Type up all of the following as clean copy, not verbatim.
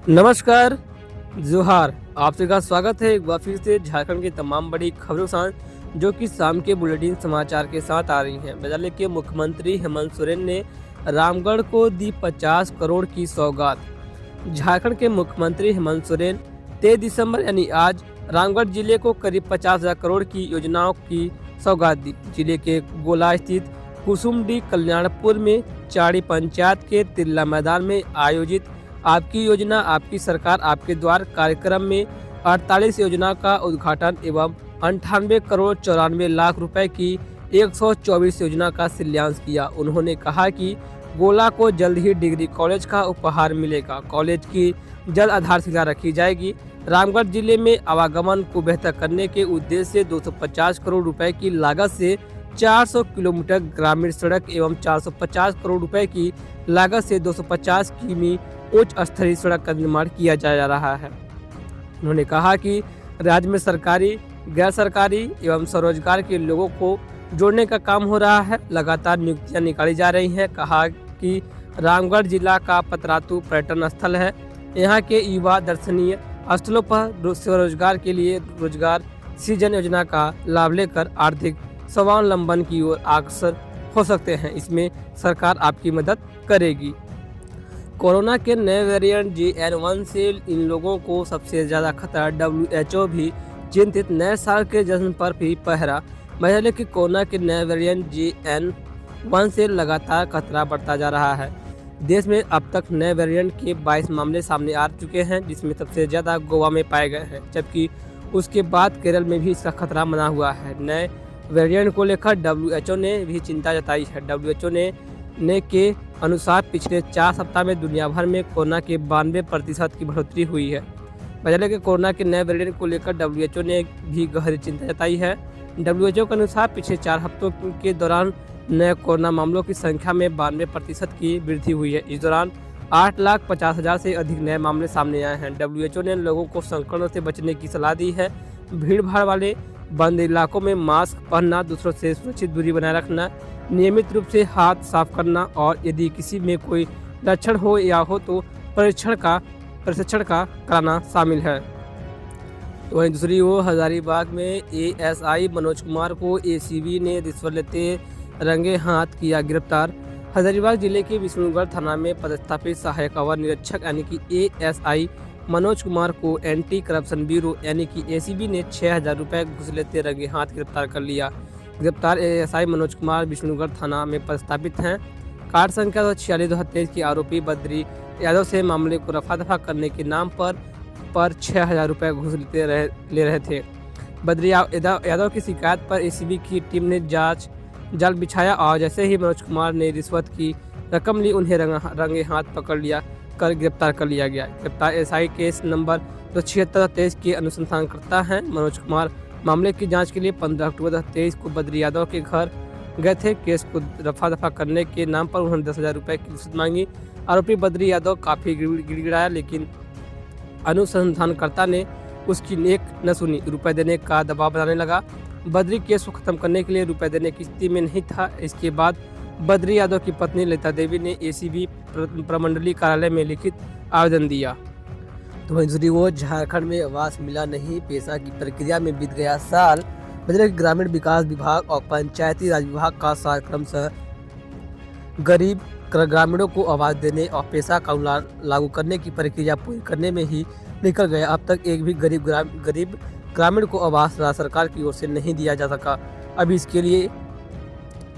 नमस्कार, जोहार। आप सभी का स्वागत है एक बार फिर से झारखंड की तमाम बड़ी खबरों के साथ, जो कि शाम के बुलेटिन समाचार के साथ आ रही हैं। बता लें कि मुख्यमंत्री हेमंत सोरेन ने रामगढ़ को दी 50 करोड़ की सौगात। झारखंड के मुख्यमंत्री हेमंत सोरेन 23 दिसंबर यानी आज रामगढ़ जिले को करीब 50,000 करोड़ की योजनाओं की सौगात दी। जिले के गोला स्थित कुसुमडी कल्याणपुर में चाड़ी पंचायत के तिल्ला मैदान में आयोजित आपकी योजना आपकी सरकार आपके द्वार कार्यक्रम में 48 योजना का उद्घाटन एवं 98 करोड़ 94 लाख रुपए की 124 योजना का शिलान्यास किया। उन्होंने कहा कि गोला को जल्द ही डिग्री कॉलेज का उपहार मिलेगा। कॉलेज की जल्द आधारशिला रखी जाएगी। रामगढ़ जिले में आवागमन को बेहतर करने के उद्देश्य से 250 करोड़ रुपए की लागत से 400 किलोमीटर ग्रामीण सड़क एवं 450 करोड़ रुपए की लागत से 250 किमी उच्च स्तरीय सड़क का निर्माण किया जा रहा है। उन्होंने कहा कि राज्य में सरकारी, गैर सरकारी एवं स्वरोजगार के लोगों को जोड़ने का काम हो रहा है। लगातार नियुक्तियां निकाली जा रही हैं। कहा कि रामगढ़ जिला का पतरातू पर्यटन स्थल है। यहाँ के युवा दर्शनीय स्थलों पर स्वरोजगार के लिए रोजगार सृजन योजना का लाभ लेकर आर्थिक स्वावलंबन की ओर अग्रसर हो सकते हैं। इसमें सरकार आपकी मदद करेगी। कोरोना के नए वेरिएंट JN1 से इन लोगों को सबसे ज़्यादा खतरा। WHO भी चिंतित। नए साल के जश्न पर भी पहरा। महिला की कोरोना के नए वेरिएंट JN1 से लगातार खतरा बढ़ता जा रहा है। देश में अब तक नए वेरिएंट के 22 मामले सामने आ चुके हैं, जिसमें सबसे ज़्यादा गोवा में पाए गए हैं, जबकि उसके बाद केरल में भी इसका खतरा बना हुआ है। नए वेरिएंट को लेकर WHO ने भी चिंता जताई है। WHO ने के अनुसार पिछले 4 सप्ताह में दुनिया भर में कोरोना के 92% की बढ़ोतरी हुई है। बता के कोरोना के नए वेरिएंट को लेकर WHO ने भी गहरी चिंता जताई है। WHO के अनुसार पिछले 4 हफ्तों के दौरान नए कोरोना मामलों की संख्या में 92% की वृद्धि हुई है। इस दौरान 8,50,000 से अधिक नए मामले सामने आए हैं। WHO ने लोगों को संक्रमण से बचने की सलाह दी है। भीड़ भाड़ वाले बंद इलाकों में मास्क पहनना, दूसरों से सुरक्षित दूरी बनाए रखना, नियमित रूप से हाथ साफ करना और यदि किसी में कोई लक्षण हो या हो तो प्रशिक्षण का कराना शामिल है। तो वहीं दूसरी ओर हजारीबाग में ASI मनोज कुमार को ACB ने रिश्वत लेते रंगे हाथ किया गिरफ्तार। हजारीबाग जिले के विष्णुगढ़ थाना में पदस्थापित सहायक अवर निरीक्षक यानी कि ASI मनोज कुमार को एंटी करप्शन ब्यूरो यानी कि ACB ने 6,000 रुपये घूस लेते रंगे हाथ गिरफ्तार कर लिया। गिरफ्तार ASI मनोज कुमार विष्णुगढ़ थाना में पदस्थापित हैं। कार्ड संख्या 46/2023 की आरोपी बद्री यादव से मामले को रफा दफा करने के नाम पर 6,000 रुपये घूस ले रहे थे। बद्री यादव की शिकायत पर ACB की टीम ने जाल बिछाया और जैसे ही मनोज कुमार ने रिश्वत की रकम ली, उन्हें रंगे हाथ पकड़ लिया कर गिरफ्तार कर लिया गया। गिरफ्तार ASI केस नंबर 276/23 के अनुसंधानकर्ता हैं। मनोज कुमार मामले की जांच के लिए 15 अक्टूबर 2023 को बद्री यादव के घर गए थे। केस को रफा दफा करने के नाम पर उन्होंने 10,000 रुपये की रिश्वत मांगी। आरोपी बद्री यादव काफ़ी गिड़गिड़ाया, लेकिन अनुसंधानकर्ता ने उसकी एक न सुनी। रुपये देने का दबाव बनाने लगा। बद्री केस को खत्म करने के लिए रुपये देने की स्थिति में नहीं था। इसके बाद बद्री यादव की पत्नी ललिता देवी ने ACB प्रमंडलीय कार्यालय में लिखित आवेदन दिया। तो वहीं दूसरी ओर झारखंड में आवास मिला नहीं, पेशा की प्रक्रिया में बीत गया साल। बता कि ग्रामीण विकास विभाग और पंचायती राज विभाग का कार्यक्रम से गरीब ग्रामीणों को आवास देने और पेशा कानून लागू करने की प्रक्रिया पूरी करने में ही निकल गया। अब तक एक भी गरीब ग्रामीण को आवास राज्य सरकार की ओर से नहीं दिया जा सका। अभी इसके लिए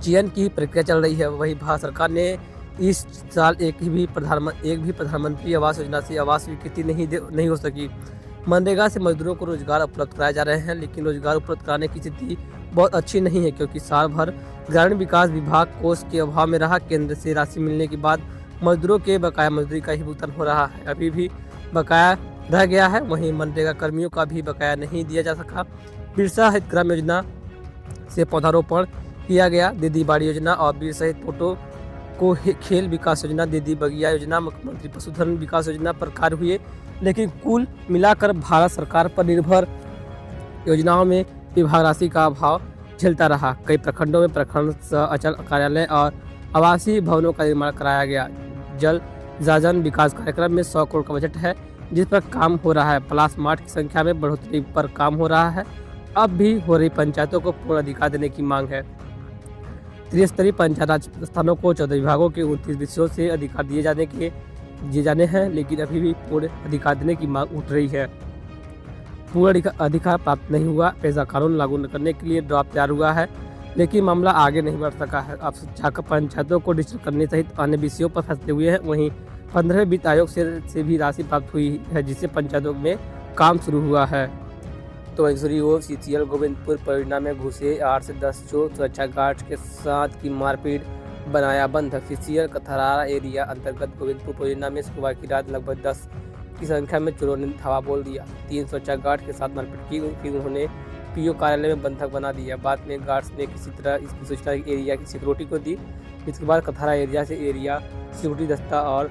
चयन की प्रक्रिया चल रही है। वहीं भारत सरकार ने इस साल एक भी प्रधानमंत्री आवास योजना से आवास स्वीकृति नहीं हो सकी। मनरेगा से मजदूरों को रोजगार उपलब्ध कराए जा रहे हैं, लेकिन रोजगार उपलब्ध कराने की स्थिति बहुत अच्छी नहीं है, क्योंकि साल भर ग्रामीण विकास विभाग कोष के अभाव में रहा। केंद्र से राशि मिलने के बाद मजदूरों के बकाया मजदूरी का ही भुगतान हो रहा है। अभी भी बकाया रह गया है। वहीं मनरेगा कर्मियों का भी बकाया नहीं दिया जा सका। बिरसा हरित ग्राम योजना से पौधारोपण किया गया। दीदी बाड़ी योजना और वीर शहीद फोटो को खेल विकास योजना, दीदी बगिया योजना, मुख्यमंत्री पशुधन विकास योजना पर कार्य हुए, लेकिन कुल मिलाकर भारत सरकार पर निर्भर योजनाओं में विभाग राशि का अभाव झेलता रहा। कई प्रखंडों में प्रखंड अचल कार्यालय और आवासीय भवनों का निर्माण कराया गया। जल जाजन विकास कार्यक्रम में 100 करोड़ का बजट है, जिस पर काम हो रहा है। प्लास्मार्ट की संख्या में बढ़ोतरी पर काम हो रहा है। अब भी हो रही पंचायतों को पूर्ण अधिकार देने की मांग है। त्रिस्तरीय पंचायत राज स्थानों को 14 विभागों के 29 विषयों से अधिकार दिए जाने हैं, लेकिन अभी भी पूर्ण अधिकार देने की मांग उठ रही है। पूर्ण अधिकार प्राप्त नहीं हुआ। ऐसा कानून लागू करने के लिए ड्राफ्ट तैयार हुआ है, लेकिन मामला आगे नहीं बढ़ सका है। अब शिक्षा पंचायतों को डिजिटल करने सहित अन्य विषयों पर फैसले हुए हैं। वहीं 15वें वित्त आयोग से भी राशि प्राप्त हुई है, जिससे पंचायतों में काम शुरू हुआ है। तो दूसरी ओर सीसीएल गोविंदपुर परियोजना में घुसे 8 से 10 चोर, सुरक्षा गार्ड के साथ की मारपीट, बनाया बंधक। सीसीएल कथरारा एरिया अंतर्गत गोविंदपुर परियोजना में शुक्रवार की रात लगभग 10 की संख्या में चोरों ने धावा बोल दिया। 3 सुरक्षा गार्ड के साथ मारपीट की, फिर उन्होंने पीओ कार्यालय में बंधक बना दिया। बाद में गार्ड्स ने किसी तरह इसकी सूचना एरिया की सिक्योरिटी को दी। इसके बाद कथारा एरिया से एरिया सिक्योरिटी दस्ता और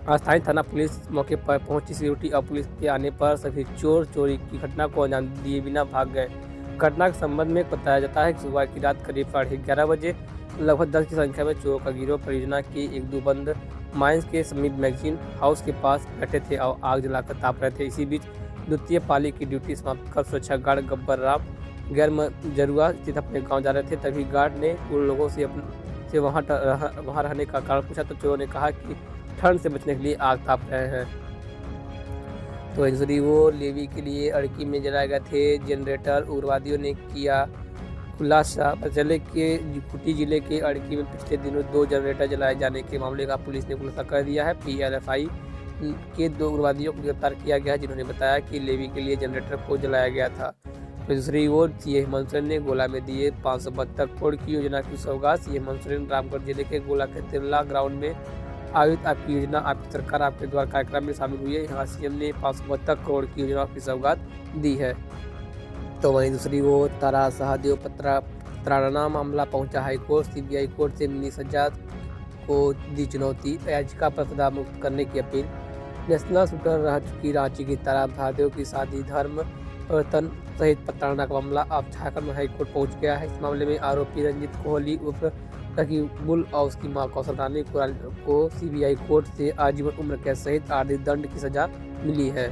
स्थानीय थाना पुलिस मौके पर पहुंची। सिक्योरिटी और पुलिस के आने पर सभी चोर चोरी की घटना को अंजाम दिए बिना भाग गए। घटना के संबंध में बताया जाता है कि सुबह की रात करीब 11:30 बजे लगभग 10 की संख्या में चोरों का गिरोह परियोजना के एक दो बंद माइंस के समीप मैगजीन हाउस के पास बैठे थे और आग जलाकर ताप रहे थे। इसी बीच द्वितीय पाली की ड्यूटी समाप्त कर सुरक्षा गार्ड गब्बर राम गैर जरुआ स्थित अपने गाँव जा रहे थे। तभी गार्ड ने उन लोगों से वहाँ रहने का कारण पूछा, तो चोरों ने कहा कि ठंड से बचने के लिए आग ताप रहे हैं। तो दूसरी वो लेवी के लिए अड़की में जलाए गए थे जनरेटर। उग्रवादियों ने किया खुलासा। चले के खूंटी जिले के अड़की में पिछले दिनों 2 जनरेटर जलाए जाने के मामले का पुलिस ने खुलासा कर दिया है। PLFI के 2 उग्रवादियों को गिरफ्तार किया गया है, जिन्होंने बताया कि लेवी के लिए जनरेटर को जलाया गया था। तो दूसरी ओर सीएम हेमंत सोरेन ने गोला में दिए 572 करोड़ की योजना की सौगात। सीएम हेमंत सोरेन रामगढ़ जिले के गोला के तिरला ग्राउंड में आयोजित आपकी योजना आपकी सरकार आपके द्वार कार्यक्रम में शामिल हुई है। यहाँ सीएम ने 572 करोड़ की योजना की सौगात दी है। तो वहीं दूसरी ओर तारा सहदेव प्रताड़ना मामला पहुंचा हाईकोर्ट। सीबीआई कोर्ट से मिली सजा को दी चुनौती। याचिका पर सजा मुक्त करने की अपील। नेशनल शूटर रह चुकी रांची की तारा सहदेव की शादी धर्म परिवर्तन सहित प्रताड़ना का मामला अब झारखंड हाईकोर्ट पहुंच गया है। इस मामले में आरोपी रंजित कोहली उर्फ रकीबुल और उसकी मां कौशल रानी को सीबीआई कोर्ट से आजीवन उम्र कैद सहित आर्थिक दंड की सजा मिली है।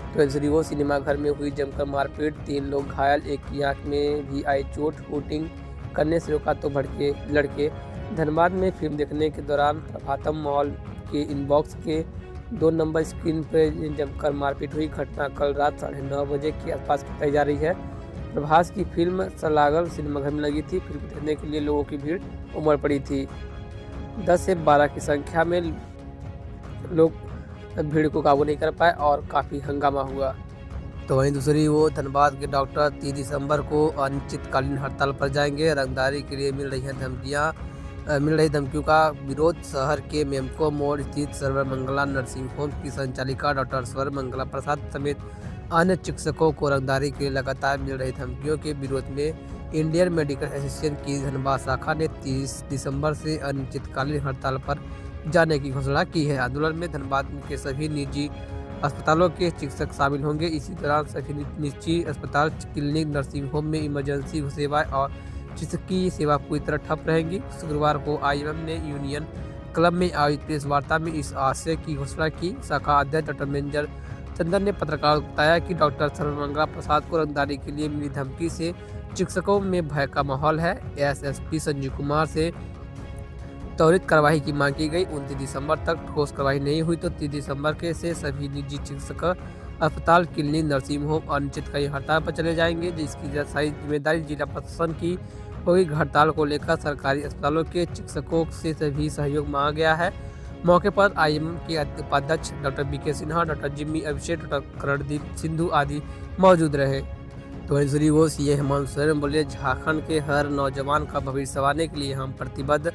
तो दूसरी ओर सिनेमा घर में हुई जमकर मारपीट, 3 लोग घायल, एक की आंख में भी आई चोट। शूटिंग करने से रोका तो भड़के लड़के। धनबाद में फिल्म देखने के दौरान प्रभातम मॉल के इनबॉक्स के 2 नंबर स्क्रीन पर जमकर मारपीट हुई। घटना कल रात 9:30 बजे के आसपास बताई जा रही है। प्रभास की फिल्म सलागल सिनेमा घर में लगी थी। फिल्म देखने के लिए लोगों की भीड़ उमड़ पड़ी थी। 10 से 12 की संख्या में लोग भीड़ को काबू नहीं कर पाए और काफ़ी हंगामा हुआ। तो वहीं दूसरी ओर धनबाद के डॉक्टर 3 दिसंबर को अनिश्चितकालीन हड़ताल पर जाएंगे। रंगदारी के लिए मिल रही धमकियों का विरोध। शहर के मेमको मोड़ स्थित सर्वमंगला नर्सिंग होम की संचालिका डॉक्टर सर्वमंगला प्रसाद समेत अन्य चिकित्सकों को रंगदारी के लिए लगातार मिल रही धमकियों के विरोध में इंडियन मेडिकल एसोसिएशन की धनबाद शाखा ने 30 दिसंबर से अनिश्चितकालीन हड़ताल पर जाने की घोषणा की है। आंदोलन में धनबाद के सभी निजी अस्पतालों के चिकित्सक शामिल होंगे। इसी दौरान सभी निजी अस्पताल, क्लिनिक, नर्सिंग होम में इमरजेंसी सेवाएं और चिकित्सकीय सेवा पूरी तरह ठप रहेंगी। शुक्रवार को IMM ने यूनियन क्लब में आयोजित प्रेस वार्ता में इस आशय की घोषणा की। शाखा अध्यक्ष डॉक्टर मेजर चंदन ने पत्रकारों को बताया कि डॉक्टर सर्वमंगला प्रसाद को रंगदारी के लिए मिली धमकी से चिकित्सकों में भय का माहौल है। SSP संजीव कुमार से त्वरित कार्रवाई की मांग की गई। 29 दिसंबर तक ठोस कार्रवाई नहीं हुई तो 30 दिसंबर के से सभी निजी चिकित्सक अस्पताल, क्लिनिक, नर्सिंग होम अनिश्चितकालीन हड़ताल पर चले जाएंगे, जिसकी सारी जिम्मेदारी जिला प्रशासन की होगी। हड़ताल को लेकर सरकारी अस्पतालों के चिकित्सकों से सभी सहयोग मांगा गया है। मौके पर IMM के उपाध्यक्ष doctor BK Sinha, doctor Jimmy Abhishek, doctor Karandeep Sindhu आदि मौजूद रहे। तो दूसरी ओर सीएम हेमंत सोरेन बोले, झारखंड के हर नौजवान का भविष्य संवारने के लिए हम प्रतिबद्ध।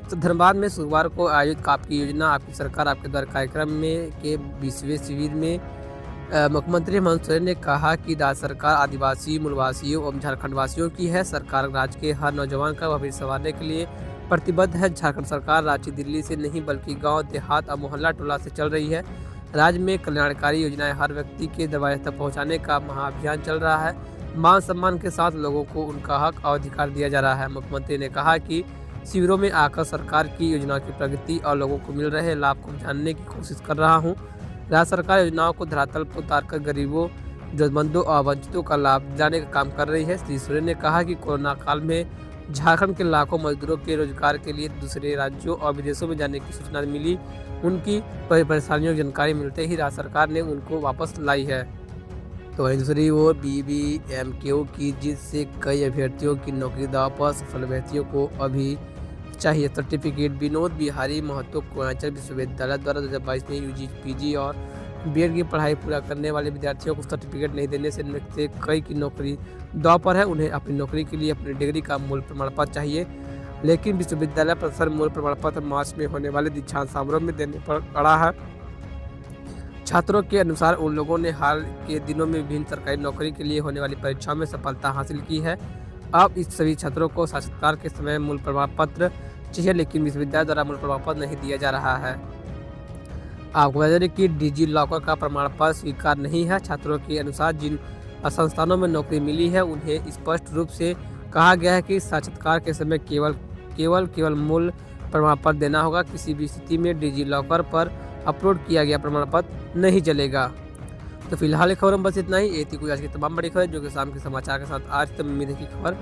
तो धनबाद में शुक्रवार को आयोजित आपकी योजना आपकी सरकार आपके द्वार कार्यक्रम में के 20वें शिविर में मुख्यमंत्री हेमंत सोरेन ने कहा कि राज्य सरकार आदिवासी, मूलवासियों एवं झारखंड वासियों की है। सरकार राज्य के हर नौजवान का भविष्य संवारने के लिए प्रतिबद्ध है। झारखंड सरकार राज्य दिल्ली से नहीं बल्कि गांव, देहात और मोहल्ला टोला से चल रही है। राज्य में कल्याणकारी योजनाएं हर व्यक्ति के दरवाजे तक पहुँचाने का महाअभियान चल रहा है। मान सम्मान के साथ लोगों को उनका हक और अधिकार दिया जा रहा है। मुख्यमंत्री ने कहा कि शिविरों में आकर सरकार की योजना की प्रगति और लोगों को मिल रहे लाभ को जानने की कोशिश कर रहा हूं। राज्य सरकार योजनाओं को धरातल पर उतारकर गरीबों, जरूरतमंदों और वंचितों का लाभ दिलाने का काम कर रही है। श्री सोरेन ने कहा कि कोरोना काल में झारखंड के लाखों मजदूरों के रोजगार के लिए दूसरे राज्यों और विदेशों में जाने की सूचना मिली। उनकी परेशानियों की जानकारी मिलते ही राज्य सरकार ने उनको वापस लाई है। तो वहीं दूसरी ओर BBMKU की जीत से कई अभ्यर्थियों की नौकरी दांव पर। सफल अभ्यर्थियों को अभी चाहिए सर्टिफिकेट। विनोद बिहारी महतो पूर्वांचल विश्वविद्यालय द्वारा 2022 में UG, PG और BEd की पढ़ाई पूरा करने वाले विद्यार्थियों को सर्टिफिकेट नहीं देने से कई की नौकरी दांव पर है। उन्हें अपनी नौकरी के लिए अपनी डिग्री का मूल प्रमाण पत्र चाहिए, लेकिन विश्वविद्यालय प्रशासन मूल प्रमाण पत्र मार्च में होने वाले दीक्षांत समारोह में देने पर अड़ा है। छात्रों के अनुसार उन लोगों ने हाल के दिनों में विभिन्न सरकारी नौकरी के लिए होने वाली परीक्षाओं में सफलता हासिल की है। अब इस सभी छात्रों को साक्षात्कार के समय मूल प्रमाण पत्र चाहिए, लेकिन विश्वविद्यालय द्वारा मूल प्रमाण पत्र नहीं दिया जा रहा है। आपको बता दें कि डिजिलॉकर का प्रमाण पत्र स्वीकार नहीं है। छात्रों के अनुसार जिन संस्थानों में नौकरी मिली है उन्हें स्पष्ट रूप से कहा गया है कि साक्षात्कार के समय केवल मूल प्रमाण पत्र देना होगा। किसी भी स्थिति में डिजिलॉकर पर अपलोड किया गया प्रमाण पत्र नहीं चलेगा। तो फिलहाल खबर में बस इतना ही। ये थी कोई आज की तमाम बड़ी खबर जो कि शाम के समाचार के साथ आज तक उम्मीद है कि खबर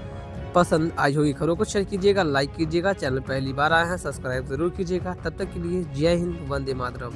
पसंद आई होगी। खबरों को शेयर कीजिएगा, लाइक कीजिएगा, चैनल पहली बार आए हैं सब्सक्राइब जरूर कीजिएगा। तब तक के लिए जय हिंद, वंदे मातरम।